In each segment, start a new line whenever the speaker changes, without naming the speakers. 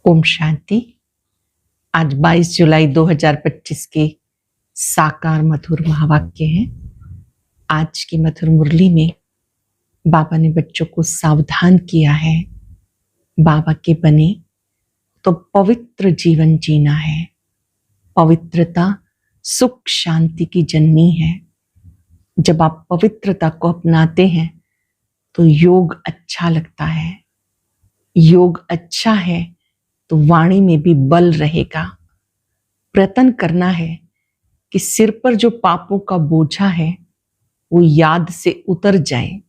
ओम शांति। आज 22 जुलाई 2025 के साकार मधुर महावाक्य हैं। आज की मधुर मुरली में बाबा ने बच्चों को सावधान किया है, बाबा के बने तो पवित्र जीवन जीना है। पवित्रता सुख शांति की जननी है। जब आप पवित्रता को अपनाते हैं तो योग अच्छा लगता है। योग अच्छा है तो वाणी में भी बल रहेगा। प्रयत्न करना है कि सिर पर जो पापों का बोझा है वो याद से उतर जाए।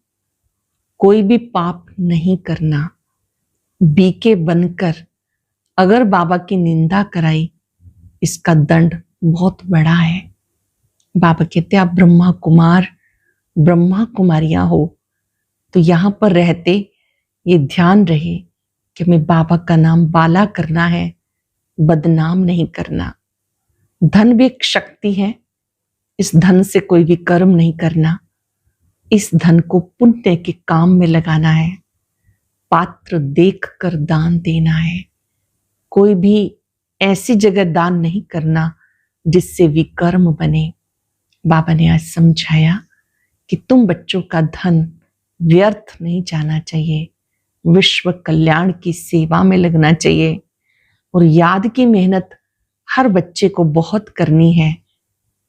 कोई भी पाप नहीं करना। बीके बनकर अगर बाबा की निंदा कराई, इसका दंड बहुत बड़ा है। बाबा कहते आप ब्रह्मा कुमार ब्रह्मा कुमारियां हो तो यहां पर रहते ये ध्यान रहे कि हमें बाबा का नाम बाला करना है, बदनाम नहीं करना। धन भी एक शक्ति है। इस धन से कोई भी कर्म नहीं करना। इस धन को पुण्य के काम में लगाना है। पात्र देख कर दान देना है। कोई भी ऐसी जगह दान नहीं करना जिससे विकर्म बने। बाबा ने आज समझाया कि तुम बच्चों का धन व्यर्थ नहीं जाना चाहिए, विश्व कल्याण की सेवा में लगना चाहिए। और याद की मेहनत हर बच्चे को बहुत करनी है,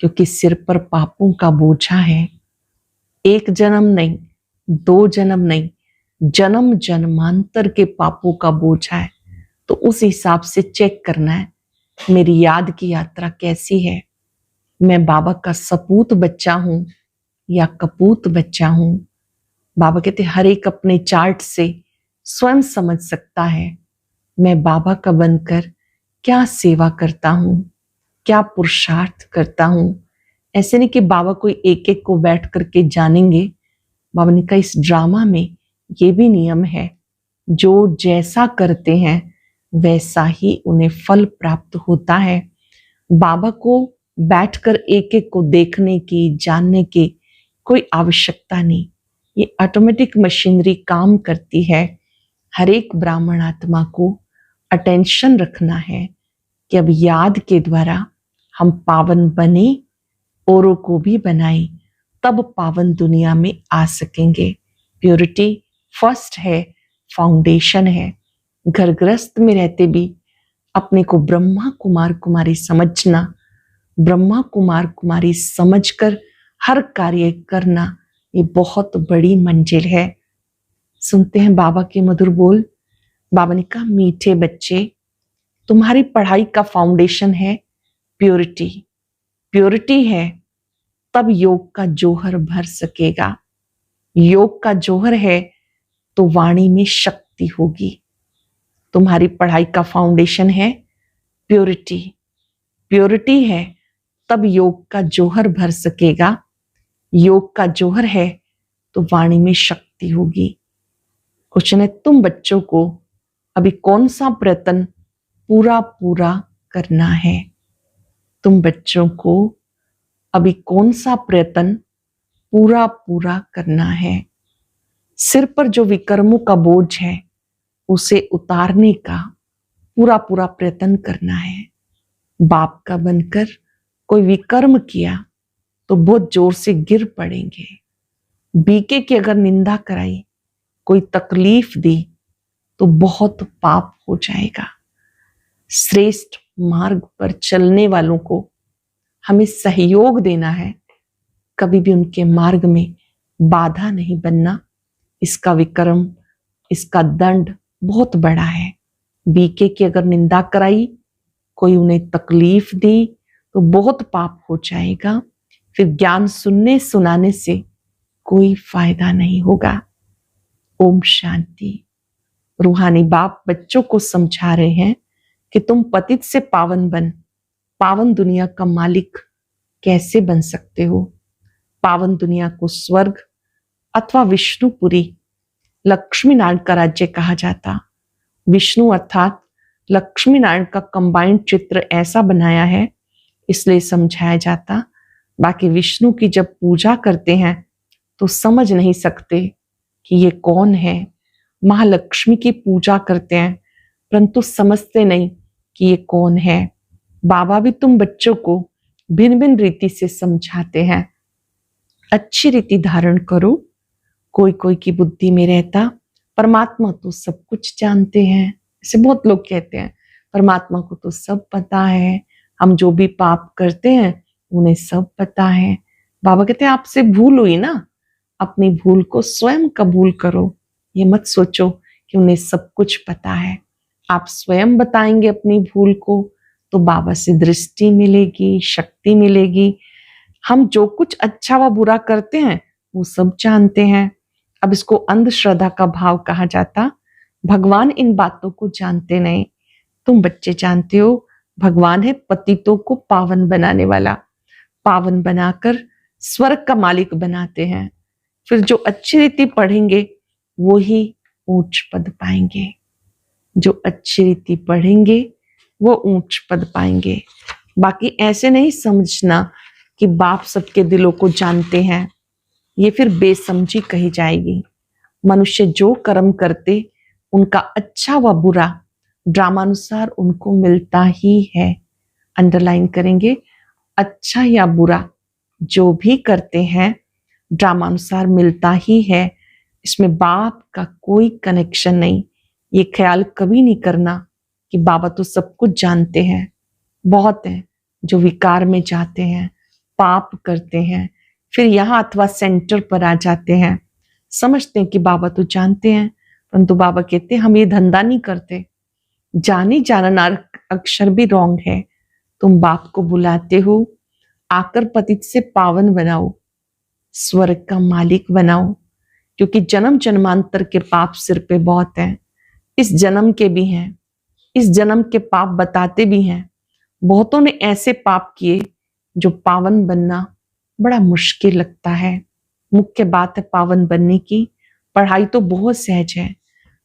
क्योंकि सिर पर पापों का बोझा है। एक जन्म नहीं, दो जन्म नहीं, जन्म जन्मांतर के पापों का बोझा है। तो उस हिसाब से चेक करना है मेरी याद की यात्रा कैसी है। मैं बाबा का सपूत बच्चा हूं या कपूत बच्चा हूं। बाबा कहते हर एक अपने चार्ट से स्वयं समझ सकता है मैं बाबा का बनकर क्या सेवा करता हूं, क्या पुरुषार्थ करता हूं। ऐसे नहीं कि बाबा कोई एक एक को बैठ करके जानेंगे। बाबा ने कहा इस ड्रामा में ये भी नियम है, जो जैसा करते हैं वैसा ही उन्हें फल प्राप्त होता है। बाबा को बैठकर एक एक को देखने की, जानने की कोई आवश्यकता नहीं। ये ऑटोमेटिक मशीनरी काम करती है। हर एक ब्राह्मण आत्मा को अटेंशन रखना है कि अब याद के द्वारा हम पावन बने, औरों को भी बनाए, तब पावन दुनिया में आ सकेंगे। प्योरिटी फर्स्ट है, फाउंडेशन है। घर गृहस्थ में रहते भी अपने को ब्रह्मा कुमार कुमारी समझना, ब्रह्मा कुमार कुमारी समझकर हर कार्य करना, ये बहुत बड़ी मंजिल है। सुनते हैं बाबा के मधुर बोल। बाबा ने कहा मीठे बच्चे, तुम्हारी पढ़ाई का फाउंडेशन है प्योरिटी। प्योरिटी है तब योग का जौहर भर सकेगा। योग का जौहर है तो वाणी में शक्ति होगी। तुम्हारी पढ़ाई का फाउंडेशन है प्योरिटी। प्योरिटी है तब योग का जौहर भर सकेगा। योग का जौहर है तो वाणी में शक्ति होगी। क्वेश्चन है तुम बच्चों को अभी कौन सा प्रयत्न पूरा पूरा करना है। तुम बच्चों को अभी कौन सा प्रयत्न पूरा पूरा करना है। सिर पर जो विकर्मों का बोझ है उसे उतारने का पूरा पूरा प्रयत्न करना है। बाप का बनकर कोई विकर्म किया तो बहुत जोर से गिर पड़ेंगे। बीके की अगर निंदा कराई, कोई तकलीफ दी तो बहुत पाप हो जाएगा। श्रेष्ठ मार्ग पर चलने वालों को हमें सहयोग देना है, कभी भी उनके मार्ग में बाधा नहीं बनना। इसका विक्रम, इसका दंड बहुत बड़ा है। बीके की अगर निंदा कराई, कोई उन्हें तकलीफ दी तो बहुत पाप हो जाएगा। फिर ज्ञान सुनने सुनाने से कोई फायदा नहीं होगा। ओम शांति। रूहानी बाप बच्चों को समझा रहे हैं कि तुम पतित से पावन बन पावन दुनिया का मालिक कैसे बन सकते हो। पावन दुनिया को स्वर्ग अथवा विष्णुपुरी, लक्ष्मी नारायण का राज्य कहा जाता। विष्णु अर्थात लक्ष्मी नारायण का कंबाइंड चित्र ऐसा बनाया है, इसलिए समझाया जाता। बाकी विष्णु की जब पूजा करते हैं तो समझ नहीं सकते कि ये कौन है। महालक्ष्मी की पूजा करते हैं परंतु समझते नहीं कि ये कौन है। बाबा भी तुम बच्चों को भिन्न भिन्न रीति से समझाते हैं। अच्छी रीति धारण करो। कोई कोई की बुद्धि में रहता परमात्मा तो सब कुछ जानते हैं। ऐसे बहुत लोग कहते हैं परमात्मा को तो सब पता है, हम जो भी पाप करते हैं उन्हें सब पता है। बाबा कहते हैं आपसे भूल हुई ना, अपनी भूल को स्वयं कबूल करो। ये मत सोचो कि उन्हें सब कुछ पता है। आप स्वयं बताएंगे अपनी भूल को तो बाबा से दृष्टि मिलेगी, शक्ति मिलेगी। हम जो कुछ अच्छा व बुरा करते हैं वो सब जानते हैं। अब इसको अंधश्रद्धा का भाव कहा जाता। भगवान इन बातों को जानते नहीं। तुम बच्चे जानते हो भगवान है पतितों को पावन बनाने वाला। पावन बनाकर स्वर्ग का मालिक बनाते हैं। फिर जो अच्छी रीति पढ़ेंगे वो ही ऊंच पद पाएंगे। जो अच्छी रीति पढ़ेंगे वो ऊंच पद पाएंगे। बाकी ऐसे नहीं समझना कि बाप सबके दिलों को जानते हैं, ये फिर बेसमझी कही जाएगी। मनुष्य जो कर्म करते उनका अच्छा व बुरा ड्रामानुसार उनको मिलता ही है। अंडरलाइन करेंगे, अच्छा या बुरा जो भी करते हैं ड्रामानुसार मिलता ही है। इसमें बाप का कोई कनेक्शन नहीं। ये ख्याल कभी नहीं करना कि बाबा तो सब कुछ जानते हैं। बहुत हैं जो विकार में जाते हैं, पाप करते हैं, फिर यहाँ अथवा सेंटर पर आ जाते हैं, समझते हैं कि बाबा तो जानते हैं, परंतु बाबा कहते हैं हम ये धंधा नहीं करते। जानी जानना अक्षर भी रॉन्ग है। तुम बाप को बुलाते हो, आकर पतित से पावन बनाओ, स्वर्ग का मालिक बनाओ। क्योंकि जन्म जन्मांतर के पाप सिर पे बहुत हैं, इस जन्म के भी हैं, इस जन्म के पाप बताते भी हैं। बहुतों ने ऐसे पाप किए जो पावन बनना बड़ा मुश्किल लगता है। मुख्य बात है पावन बनने की। पढ़ाई तो बहुत सहज है,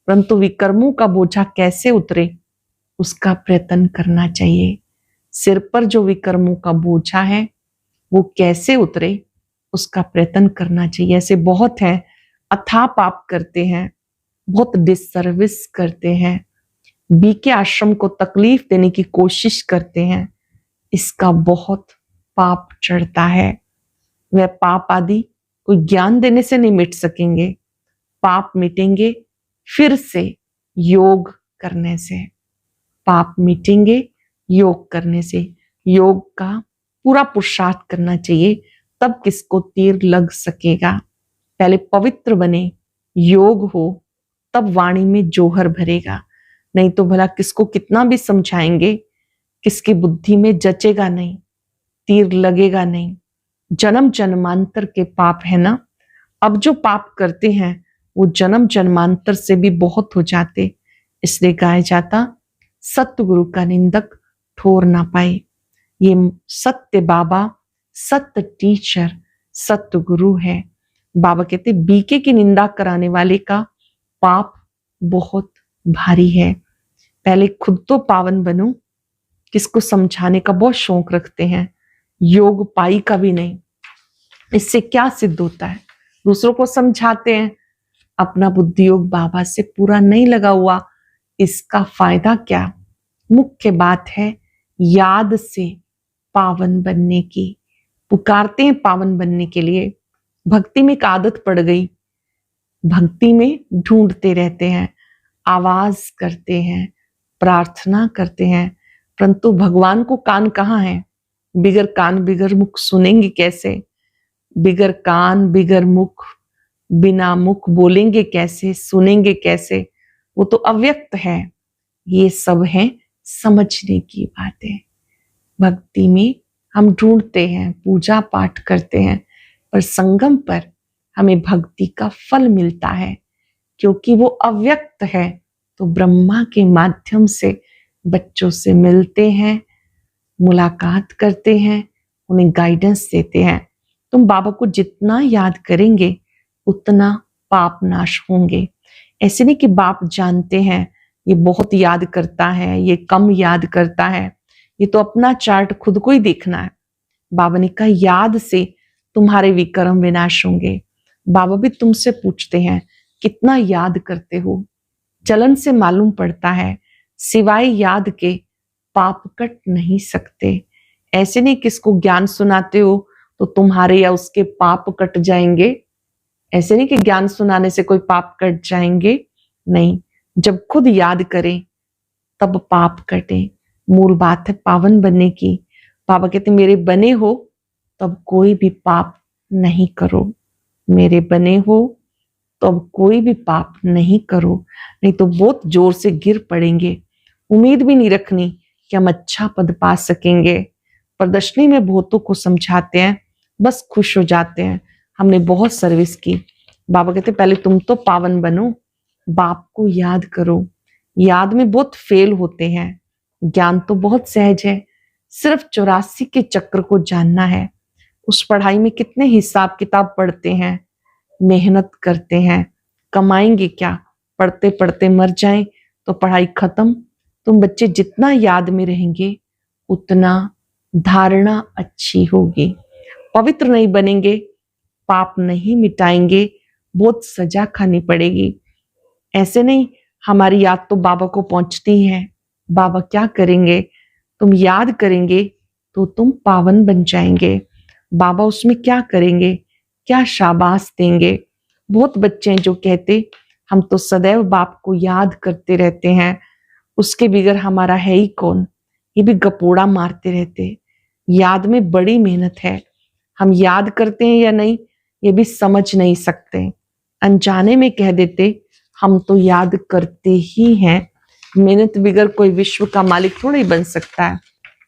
परंतु विकर्मों का बोझा कैसे उतरे उसका प्रयत्न करना चाहिए। सिर पर जो विकर्मों का बोझा है वो कैसे उतरे उसका प्रयत्न करना चाहिए। ऐसे बहुत हैं अथाह पाप करते हैं, बहुत डिससर्विस करते हैं, बी के आश्रम को तकलीफ देने की कोशिश करते हैं। इसका बहुत पाप चढ़ता है। वह पाप आदि कोई ज्ञान देने से नहीं मिट सकेंगे। पाप मिटेंगे फिर से योग करने से। पाप मिटेंगे योग करने से। योग का पूरा पुरुषार्थ करना चाहिए, तब किसको तीर लग सकेगा। पहले पवित्र बने, योग हो, तब वाणी में जोहर भरेगा। नहीं तो भला किसको कितना भी समझाएंगे, किसकी बुद्धि में जचेगा नहीं, तीर लगेगा नहीं। जन्म जन्मांतर के पाप है ना। अब जो पाप करते हैं वो जन्म जन्मांतर से भी बहुत हो जाते। इसलिए गाया जाता सतगुरु का निंदक ठोर ना पाए। ये सत्य बाबा, सत्य टीचर, सत्य गुरु है। बाबा कहते बीके की निंदा कराने वाले का पाप बहुत भारी है। पहले खुद तो पावन बनो। किसको समझाने का बहुत शौक रखते हैं, योग पाई का भी नहीं। इससे क्या सिद्ध होता है? दूसरों को समझाते हैं, अपना बुद्धि योग बाबा से पूरा नहीं लगा हुआ, इसका फायदा क्या? मुख्य बात है याद से पावन बनने की। पुकारते हैं पावन बनने के लिए। भक्ति में एक आदत पड़ गई, भक्ति में ढूंढते रहते हैं, आवाज करते हैं, प्रार्थना करते हैं, परंतु भगवान को कान कहाँ है? बिगर कान बिगर मुख सुनेंगे कैसे? बिगर कान बिगर मुख, बिना मुख बोलेंगे कैसे, सुनेंगे कैसे? वो तो अव्यक्त है। ये सब है समझने की बातें। भक्ति में हम ढूंढते हैं, पूजा पाठ करते हैं, पर संगम पर हमें भक्ति का फल मिलता है। क्योंकि वो अव्यक्त है तो ब्रह्मा के माध्यम से बच्चों से मिलते हैं, मुलाकात करते हैं, उन्हें गाइडेंस देते हैं। तुम बाबा को जितना याद करेंगे उतना पाप नाश होंगे। ऐसे नहीं कि बाप जानते हैं ये बहुत याद करता है, ये कम याद करता है। ये तो अपना चार्ट खुद को ही देखना है। बाबा ने कहा याद से तुम्हारे विकर्म विनाश होंगे। बाबा भी तुमसे पूछते हैं कितना याद करते हो। चलन से मालूम पड़ता है, सिवाय याद के पाप कट नहीं सकते। ऐसे नहीं किसको ज्ञान सुनाते हो तो तुम्हारे या उसके पाप कट जाएंगे। ऐसे नहीं कि ज्ञान सुनाने से कोई पाप कट जाएंगे, नहीं, जब खुद याद करें तब पाप कटे। मूल बात है पावन बनने की। बाबा कहते मेरे बने हो तब कोई भी पाप नहीं करो, मेरे बने हो तब कोई भी पाप नहीं करो, नहीं तो बहुत जोर से गिर पड़ेंगे। उम्मीद भी नहीं रखनी कि हम अच्छा पद पा सकेंगे। प्रदर्शनी में बहुतों को समझाते हैं, बस खुश हो जाते हैं, हमने बहुत सर्विस की। बाबा कहते पहले तुम तो पावन बनो, बाप को याद करो। याद में बहुत फेल होते हैं, ज्ञान तो बहुत सहज है, सिर्फ 84 के चक्र को जानना है। उस पढ़ाई में कितने हिसाब किताब पढ़ते हैं, मेहनत करते हैं, कमाएंगे क्या, पढ़ते पढ़ते मर जाएं तो पढ़ाई खत्म। तुम बच्चे जितना याद में रहेंगे उतना धारणा अच्छी होगी। पवित्र नहीं बनेंगे, पाप नहीं मिटाएंगे, बहुत सजा खानी पड़ेगी। ऐसे नहीं हमारी याद तो बाबा को पहुंचती है, बाबा क्या करेंगे, तुम याद करेंगे तो तुम पावन बन जाएंगे। बाबा उसमें क्या करेंगे, क्या शाबाश देंगे। बहुत बच्चे हैं जो कहते हम तो सदैव बाप को याद करते रहते हैं, उसके बिगर हमारा है ही कौन। ये भी गपोड़ा मारते रहते। याद में बड़ी मेहनत है, हम याद करते हैं या नहीं ये भी समझ नहीं सकते। अनजाने में कह देते हम तो याद करते ही हैं। मेहनत बिगर कोई विश्व का मालिक थोड़ा ही बन सकता है,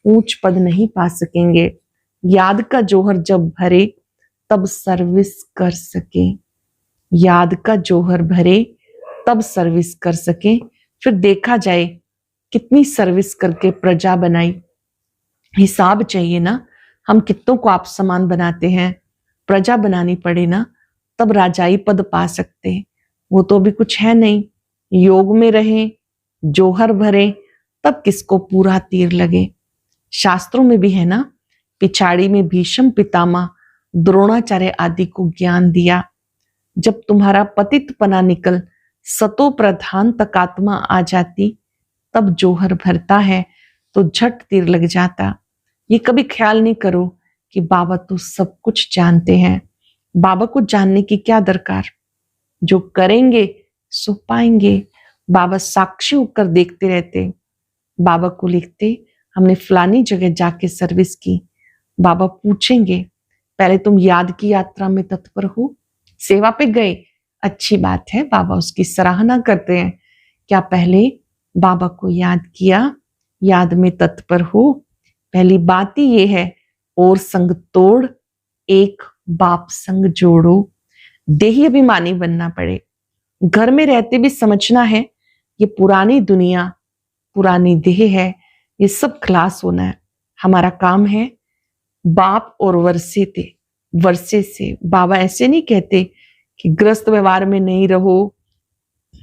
ऊंच पद नहीं पा सकेंगे। याद का जोहर जब भरे तब सर्विस कर सके, याद का जोहर भरे तब सर्विस कर सके। फिर देखा जाए कितनी सर्विस करके प्रजा बनाई। हिसाब चाहिए ना, हम कितनों को आप समान बनाते हैं, प्रजा बनानी पड़े ना तब राजाई पद पा सकते। वो तो भी कुछ है नहीं, योग में रहे जोहर भरे तब किसको पूरा तीर लगे। शास्त्रों में भी है ना, पिछाड़ी में भीष्म पितामह द्रोणाचार्य आदि को ज्ञान दिया। जब तुम्हारा पतित पना निकल सतो प्रधान तक आत्मा आ जाती तब जोहर भरता है तो झट तीर लग जाता। ये कभी ख्याल नहीं करो कि बाबा तो सब कुछ जानते हैं। बाबा को जानने की क्या दरकार, जो करेंगे सो पाएंगे। बाबा साक्षी होकर देखते रहते। बाबा को लिखते हमने फलानी जगह जाके सर्विस की। बाबा पूछेंगे पहले तुम याद की यात्रा में तत्पर हो, सेवा पे गए, अच्छी बात है, बाबा उसकी सराहना करते हैं। क्या पहले बाबा को याद किया, याद में तत्पर हो। पहली बात ही ये है, और संग तोड़ एक बाप संग जोड़ो। देही अभिमानी बनना पड़े, घर में रहते भी समझना है ये पुरानी दुनिया पुरानी देह है, ये सब खलास होना है। हमारा काम है बाप और वर्षे से। बाबा ऐसे नहीं कहते कि ग्रस्त व्यवहार में नहीं रहो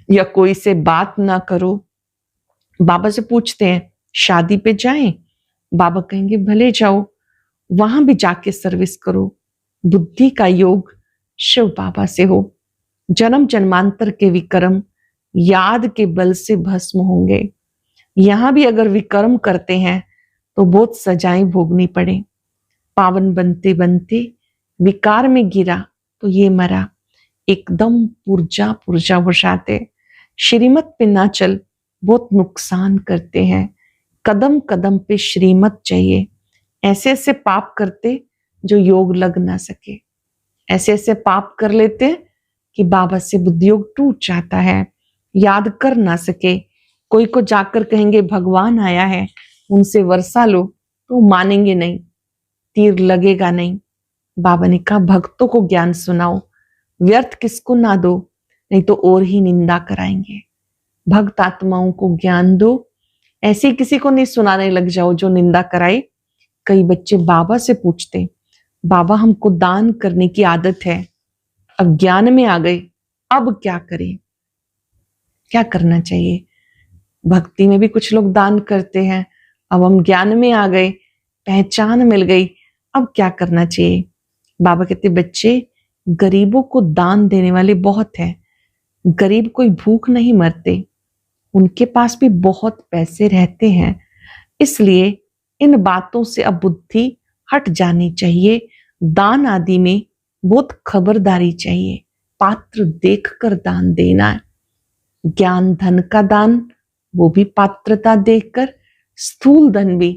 या कोई से बात ना करो। बाबा से पूछते हैं शादी पे जाएं, बाबा कहेंगे भले जाओ, वहां भी जाके सर्विस करो। बुद्धि का योग शिव बाबा से हो। जन्म जन्मांतर के विक्रम याद के बल से भस्म होंगे। यहां भी अगर विक्रम करते हैं तो बहुत सजाएं भोगनी पड़े। पावन बनते बनते विकार में गिरा तो ये मरा, एकदम पुर्जा पुर्जा उठाते। श्रीमत पे ना चल बहुत नुकसान करते हैं। कदम कदम पे श्रीमत चाहिए। ऐसे ऐसे पाप करते जो योग लग ना सके, ऐसे ऐसे पाप कर लेते कि बाबा से बुद्धि योग टूट जाता है, याद कर ना सके। कोई को जाकर कहेंगे भगवान आया है, उनसे वर्षा लो तो मानेंगे नहीं, तीर लगेगा नहीं। बाबा ने कहा भक्तों को ज्ञान सुनाओ, व्यर्थ किसको ना दो, नहीं तो और ही निंदा कराएंगे। भक्त आत्माओं को ज्ञान दो, ऐसे किसी को नहीं सुनाने लग जाओ जो निंदा कराए। कई बच्चे बाबा से पूछते बाबा हमको दान करने की आदत है, अज्ञान में आ गए, अब क्या करें, क्या करना चाहिए। भक्ति में भी कुछ लोग दान करते हैं, अब हम ज्ञान में आ गए, पहचान मिल गई, अब क्या करना चाहिए। बाबा कहते बच्चे गरीबों को दान देने वाले बहुत हैं, गरीब कोई भूख नहीं मरते। उनके पास भी बहुत पैसे रहते हैं, इसलिए इन बातों से अब बुद्धि हट जानी चाहिए। दान आदि में बहुत खबरदारी चाहिए। पात्र देखकर दान देना है। ज्ञान धन का दान वो भी पात्रता देखकर, स्थूल धन भी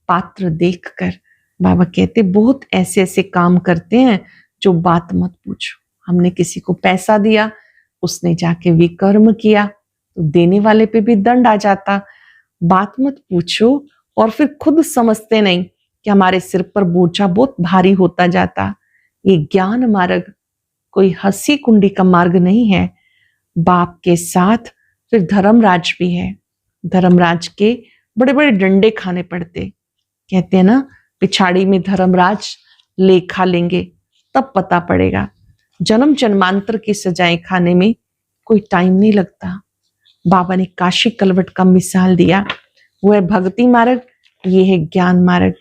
पात्र देखकर। बाबा कहते बहुत ऐसे ऐसे काम करते हैं जो बात मत पूछो। हमने किसी को पैसा दिया, उसने जाके विकर्म किया तो देने वाले पे भी दंड आ जाता। बात मत पूछो और फिर खुद समझते नहीं कि हमारे सिर पर बोझा बहुत भारी होता जाता। ये ज्ञान मार्ग कोई हंसी कुंडी का मार्ग नहीं है। बाप के साथ फिर धर्मराज भी है। धर्मराज के बड़े बड़े डंडे खाने पड़ते। कहते हैं ना, पिछाड़ी में धर्मराज लेखा लेंगे तब पता पड़ेगा। जन्म जन्मांतर की सजाएं खाने में कोई टाइम नहीं लगता। बाबा ने काशी कलवट का मिसाल दिया। वो है भक्ति मार्ग, ये है ज्ञान मार्ग।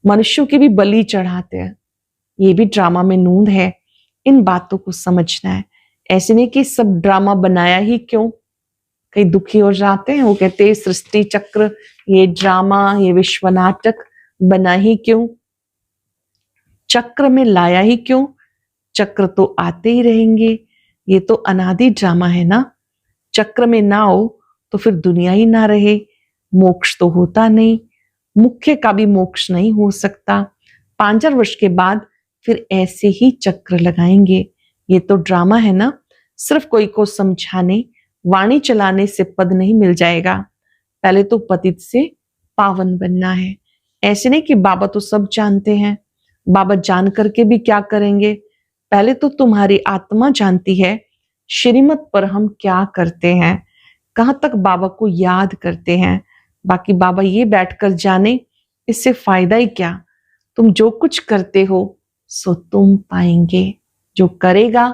मनुष्यों की भी बलि चढ़ाते हैं, ये भी ड्रामा में नूंद है। इन बातों को समझना है। ऐसे नहीं कि सब ड्रामा बनाया ही क्यों, कई दुखी हो जाते हैं। वो कहते हैं सृष्टि चक्र, ये ड्रामा, ये विश्व नाटक बना ही क्यों, चक्र में लाया ही क्यों। चक्र तो आते ही रहेंगे, ये तो अनादि ड्रामा है ना। चक्र में ना हो तो फिर दुनिया ही ना रहे, मोक्ष तो होता नहीं, मुख्य का भी मोक्ष नहीं हो सकता। 5,000 वर्ष के बाद फिर ऐसे ही चक्र लगाएंगे। ये तो ड्रामा है ना। सिर्फ कोई को समझाने, वाणी चलाने से पद नहीं मिल जाएगा। पहले तो पतित से पावन बनना है। ऐसे नहीं कि बाबा तो सब जानते हैं, बाबा जान करके भी क्या करेंगे। पहले तो तुम्हारी आत्मा जानती है श्रीमत पर हम क्या करते हैं, कहां तक बाबा को याद करते हैं। बाकी बाबा ये बैठकर जाने, इससे फायदा ही क्या। तुम जो कुछ करते हो सो तुम पाएंगे, जो करेगा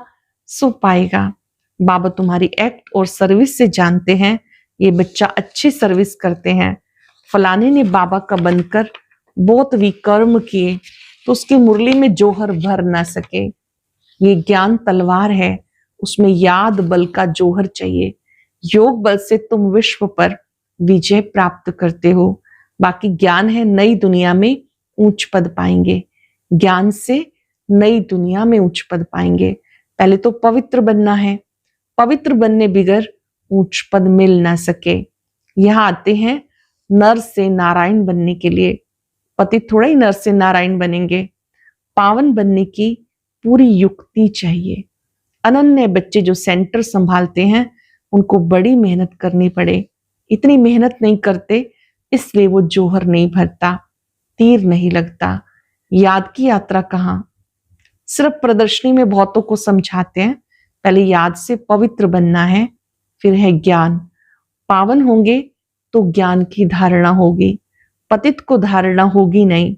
सो पाएगा। बाबा तुम्हारी एक्ट और सर्विस से जानते हैं ये बच्चा अच्छी सर्विस करते हैं। फलाने ने बाबा का बनकर बहुत विकर्म किए तो उसकी मुरली में जोहर भर ना सके। ये ज्ञान तलवार है, उसमें याद बल का जोहर चाहिए। योग बल से तुम विश्व पर विजय प्राप्त करते हो। बाकी ज्ञान है नई दुनिया में ऊंच पद पाएंगे। ज्ञान से नई दुनिया में ऊंच पद पाएंगे। पहले तो पवित्र बनना है, पवित्र बनने बिगर ऊंच पद मिल ना सके। यहाँ आते हैं नर से नारायण बनने के लिए। पति थोड़ा ही नर से नारायण बनेंगे। पावन बनने की पूरी युक्ति चाहिए। अनन्य बच्चे जो सेंटर संभालते हैं उनको बड़ी मेहनत करनी पड़े। इतनी मेहनत नहीं करते इसलिए वो जोहर नहीं भरता, तीर नहीं लगता। याद की यात्रा कहाँ, सिर्फ प्रदर्शनी में बहुतों को समझाते हैं। पहले याद से पवित्र बनना है, फिर है ज्ञान। पावन होंगे तो ज्ञान की धारणा होगी, पतित को धारणा होगी नहीं।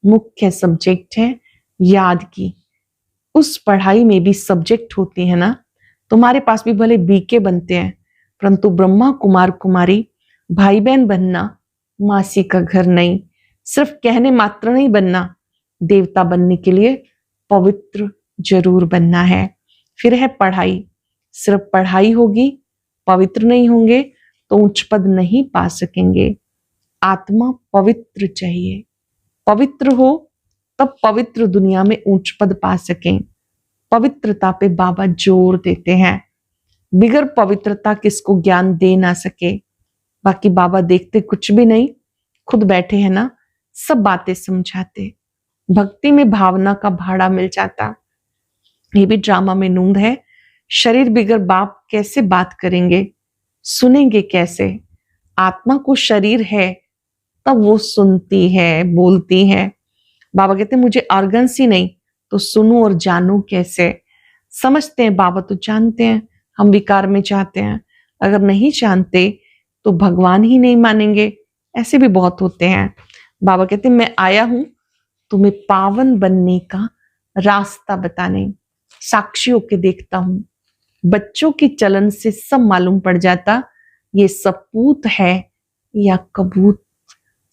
मुख्य सब्जेक्ट है याद की। उस पढ़ाई में भी सब्जेक्ट होती है ना। तुम्हारे पास भी भले बीके बनते हैं, परंतु ब्रह्मा कुमार कुमारी भाई बहन बनना मासी का घर नहीं। सिर्फ कहने मात्र नहीं बनना, देवता बनने के लिए पवित्र जरूर बनना है। फिर है पढ़ाई। सिर्फ पढ़ाई होगी, पवित्र नहीं होंगे तो उच्च पद नहीं पा सकेंगे। आत्मा पवित्र चाहिए, पवित्र हो तब पवित्र दुनिया में ऊंच पद पा सकें। पवित्रता पे बाबा जोर देते हैं। बिगर पवित्रता किसको ज्ञान दे ना सके। बाकी बाबा देखते कुछ भी नहीं, खुद बैठे हैं ना, सब बातें समझाते। भक्ति में भावना का भाड़ा मिल जाता। ये भी ड्रामा में नूंद है। शरीर बिगर बाप कैसे बात करेंगे, सुनेंगे कैसे। आत्मा को शरीर है तब वो सुनती है, बोलती है। बाबा कहते मुझे ऑर्गन्स ही नहीं तो सुनूं और जानूं कैसे। समझते हैं बाबा तो जानते हैं हम विकार में जाते हैं। अगर नहीं जानते तो भगवान ही नहीं मानेंगे। ऐसे भी बहुत होते हैं। बाबा कहते मैं आया हूं तुम्हें पावन बनने का रास्ता बताने। साक्षी होके देखता हूं, बच्चों की चलन से सब मालूम पड़ जाता ये सपूत है या कबूत,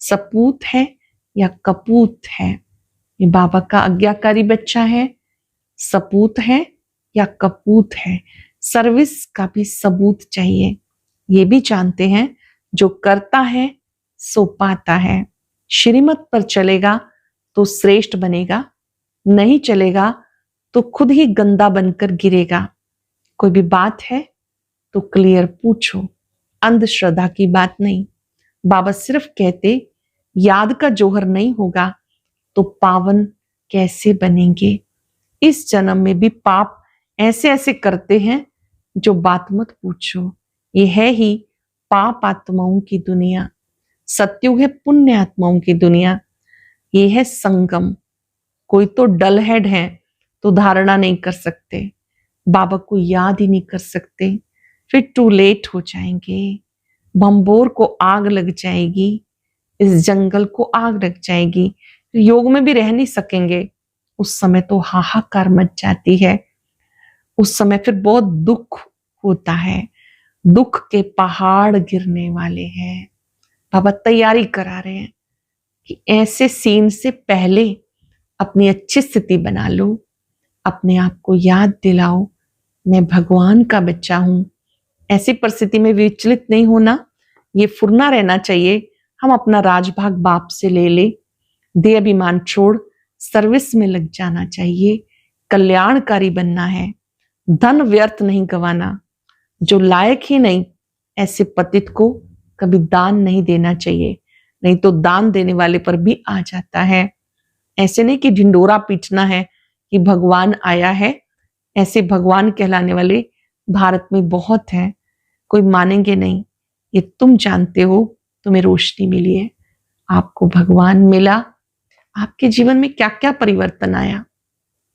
सपूत है या कपूत है। ये बाबा का आज्ञाकारी बच्चा है, सपूत है या कपूत है। सर्विस का भी सबूत चाहिए। ये भी जानते हैं जो करता है सो पाता है। श्रीमत पर चलेगा तो श्रेष्ठ बनेगा, नहीं चलेगा तो खुद ही गंदा बनकर गिरेगा। कोई भी बात है तो क्लियर पूछो, अंधश्रद्धा की बात नहीं। बाबा सिर्फ कहते याद का जोहर नहीं होगा तो पावन कैसे बनेंगे। इस जन्म में भी पाप ऐसे ऐसे करते हैं जो बात मत पूछो। ये है ही पाप आत्माओं की दुनिया, सत्युग है पुण्य आत्माओं की दुनिया। ये है संगम। कोई तो डल हेड है तो धारणा नहीं कर सकते, बाबा को याद ही नहीं कर सकते, फिर टू लेट हो जाएंगे। बम्बोर को आग लग जाएगी, इस जंगल को आग लग जाएगी, योग में भी रह नहीं सकेंगे। उस समय तो हाहाकार मच जाती है, उस समय फिर बहुत दुख होता है, दुख के पहाड़ गिरने वाले हैं। बाबा तैयारी करा रहे हैं कि ऐसे सीन से पहले अपनी अच्छी स्थिति बना लो, अपने आप को याद दिलाओ मैं भगवान का बच्चा हूं। ऐसी परिस्थिति में विचलित नहीं होना, ये फुरना रहना चाहिए। हम अपना राजभाग बाप से ले ले, दे अभिमान छोड़ सर्विस में लग जाना चाहिए, कल्याणकारी बनना है, धन व्यर्थ नहीं गंवाना। जो लायक ही नहीं ऐसे पतित को कभी दान नहीं देना चाहिए, नहीं तो दान देने वाले पर भी आ जाता है। ऐसे नहीं कि ढिंडोरा पीटना है कि भगवान आया है। ऐसे भगवान कहलाने वाले भारत में बहुत हैं, कोई मानेंगे नहीं। ये तुम जानते हो, तुम्हें रोशनी मिली है, आपको भगवान मिला, आपके जीवन में क्या क्या परिवर्तन आया,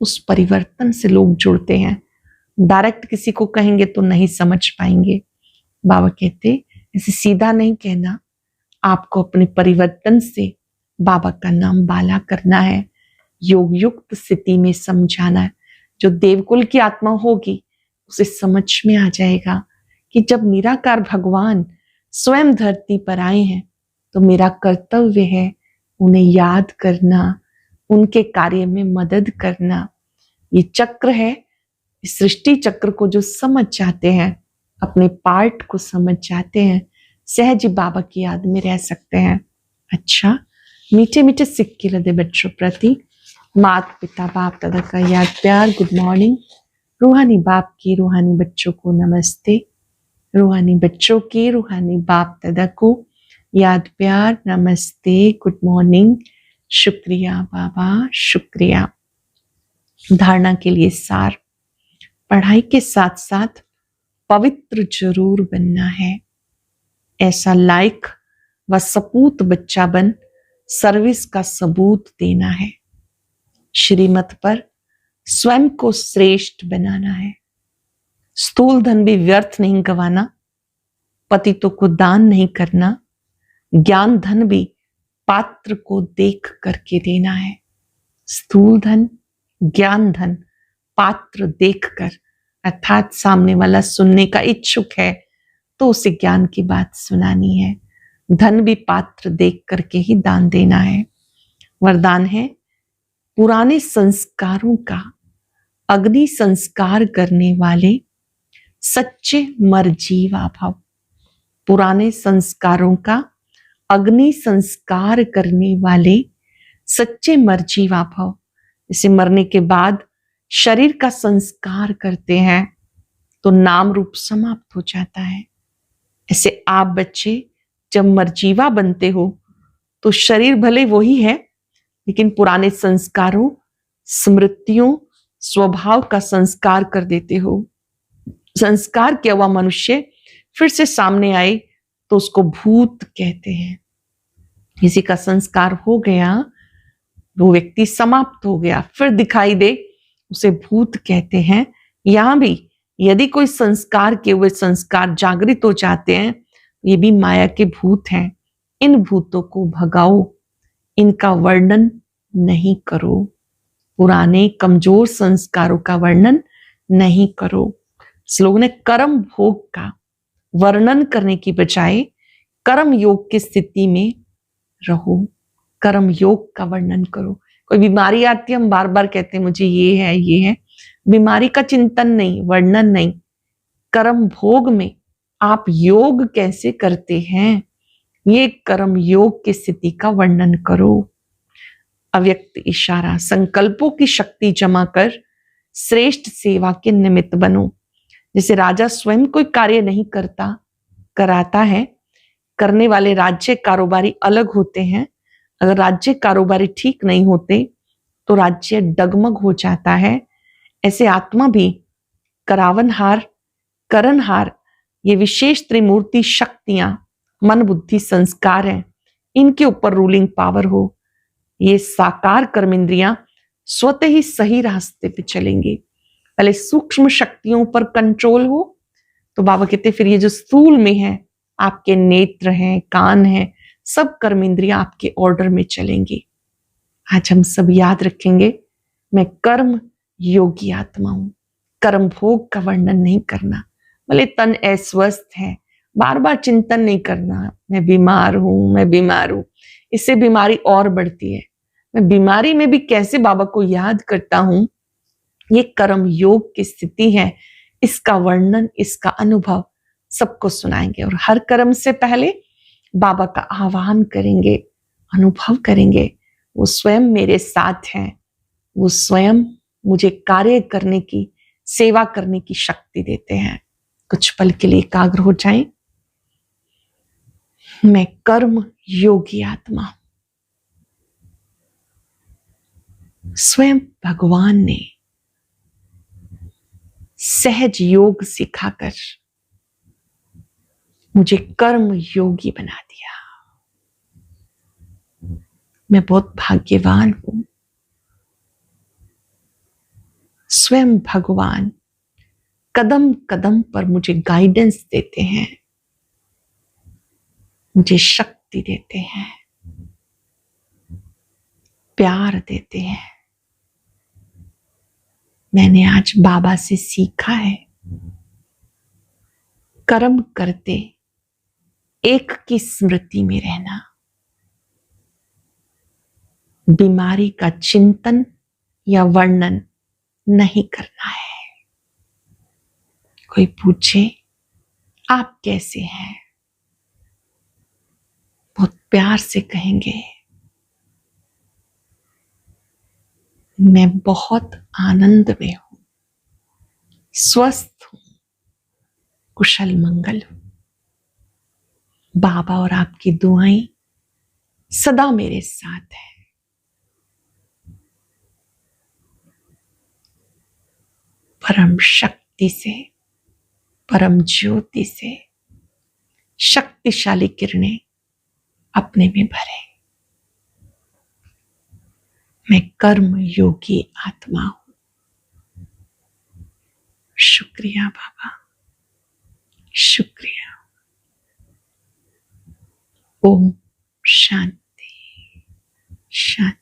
उस परिवर्तन से लोग जुड़ते हैं। डायरेक्ट किसी को कहेंगे तो नहीं समझ पाएंगे। बाबा कहते ऐसे सीधा नहीं कहना, आपको अपने परिवर्तन से बाबा का नाम बाला करना है, योग युक्त स्थिति में समझाना है। जो देवकुल की आत्मा होगी उसे समझ में आ जाएगा कि जब निराकार भगवान स्वयं धरती पर आए हैं तो मेरा कर्तव्य है उन्हें याद करना, उनके कार्य में मदद करना। ये चक्र है, इस सृष्टि चक्र को जो समझ जाते हैं, अपने पार्ट को समझ जाते हैं, सहज बाबा की याद में रह सकते हैं। अच्छा, मीठे मीठे सिक्के लदे बच्चों प्रति माता पिता बाप दादा का याद प्यार, गुड मॉर्निंग। रूहानी बाप की रूहानी बच्चों को नमस्ते, रूहानी बच्चों की रूहानी बाप दादा को याद प्यार, नमस्ते, गुड मॉर्निंग, शुक्रिया बाबा, शुक्रिया। धारणा के लिए सार, पढ़ाई के साथ साथ पवित्र जरूर बनना है। ऐसा लायक व सपूत बच्चा बन सर्विस का सबूत देना है। श्रीमत पर स्वयं को श्रेष्ठ बनाना है। स्थूल धन भी व्यर्थ नहीं गंवाना, पतितों को दान नहीं करना, ज्ञान धन भी पात्र को देख करके देना है। स्थूल धन, ज्ञान धन पात्र देखकर, अर्थात सामने वाला सुनने का इच्छुक है तो उसे ज्ञान की बात सुनानी है। धन भी पात्र देख करके ही दान देना है। वरदान है पुराने संस्कारों का अग्नि संस्कार करने वाले सच्चे मरजीवा भव। पुराने संस्कारों का अग्नि संस्कार करने वाले सच्चे मरजीवा भव। जैसे मरने के बाद शरीर का संस्कार करते हैं तो नाम रूप समाप्त हो जाता है। ऐसे आप बच्चे जब मरजीवा बनते हो तो शरीर भले वही है, लेकिन पुराने संस्कारों, स्मृतियों, स्वभाव का संस्कार कर देते हो। संस्कार किया हुआ मनुष्य फिर से सामने आए तो उसको भूत कहते हैं। किसी का संस्कार हो गया, वो व्यक्ति समाप्त हो गया, फिर दिखाई दे, उसे भूत कहते हैं। यहां भी यदि कोई संस्कार किए हुए संस्कार जागृत हो जाते हैं, ये भी माया के भूत हैं। इन भूतों को भगाओ, इनका वर्णन नहीं करो। पुराने कमजोर संस्कारों का वर्णन नहीं करो। श्लोक ने कर्म भोग का वर्णन करने की बजाय कर्म योग की स्थिति में रहो, कर्म योग का वर्णन करो। कोई बीमारी आती है, हम बार बार कहते हैं मुझे ये है। बीमारी का चिंतन नहीं, वर्णन नहीं, कर्म भोग में आप योग कैसे करते हैं, ये कर्म योग की स्थिति का वर्णन करो। अव्यक्त इशारा, संकल्पों की शक्ति जमा कर श्रेष्ठ सेवा के निमित्त बनो। जैसे राजा स्वयं कोई कार्य नहीं कराता है, करने वाले राज्य कारोबारी अलग होते हैं। अगर राज्य कारोबारी ठीक नहीं होते तो राज्य डगमग हो जाता है। ऐसे आत्मा भी करावनहार, करणहार, ये विशेष त्रिमूर्ति शक्तियां मन बुद्धि संस्कार हैं, इनके ऊपर रूलिंग पावर हो। ये साकार कर्मेंद्रियां स्वतः ही सही रास्ते पे चलेंगे। पहले सूक्ष्म शक्तियों पर कंट्रोल हो तो बाबा कहते फिर ये जो स्थूल में है, आपके नेत्र हैं, कान हैं, सब कर्मेंद्रियां आपके ऑर्डर में चलेंगे। आज हम सब याद रखेंगे, मैं कर्म योगी आत्मा हूं। कर्म भोग का वर्णन नहीं करना, भले तन अस्वस्थ है, बार बार चिंतन नहीं करना मैं बीमार हूं। इससे बीमारी और बढ़ती है। मैं बीमारी में भी कैसे बाबा को याद करता हूं, ये कर्म योग की स्थिति है। इसका वर्णन, इसका अनुभव सबको सुनाएंगे और हर कर्म से पहले बाबा का आह्वान करेंगे, अनुभव करेंगे। वो स्वयं मेरे साथ हैं, वो स्वयं मुझे कार्य करने की, सेवा करने की शक्ति देते हैं। कुछ पल के लिए एकाग्र हो जाएं। मैं कर्म योगी आत्मा हूं। स्वयं भगवान ने सहज योग सिखाकर मुझे कर्म योगी बना दिया। मैं बहुत भाग्यवान हूं। स्वयं भगवान कदम कदम पर मुझे गाइडेंस देते हैं, मुझे शक्ति देते हैं, प्यार देते हैं। मैंने आज बाबा से सीखा है, कर्म करते एक की स्मृति में रहना, बीमारी का चिंतन या वर्णन नहीं करना है। कोई पूछे आप कैसे हैं, बहुत प्यार से कहेंगे मैं बहुत आनंद में हूं, स्वस्थ हूं, कुशल मंगल हूं। बाबा और आपकी दुआएं सदा मेरे साथ है। परम शक्ति से, परम ज्योति से शक्तिशाली किरणें अपने में भरे। मैं कर्म योगी आत्मा हूं। शुक्रिया बाबा, शुक्रिया। ओम शांति शांति।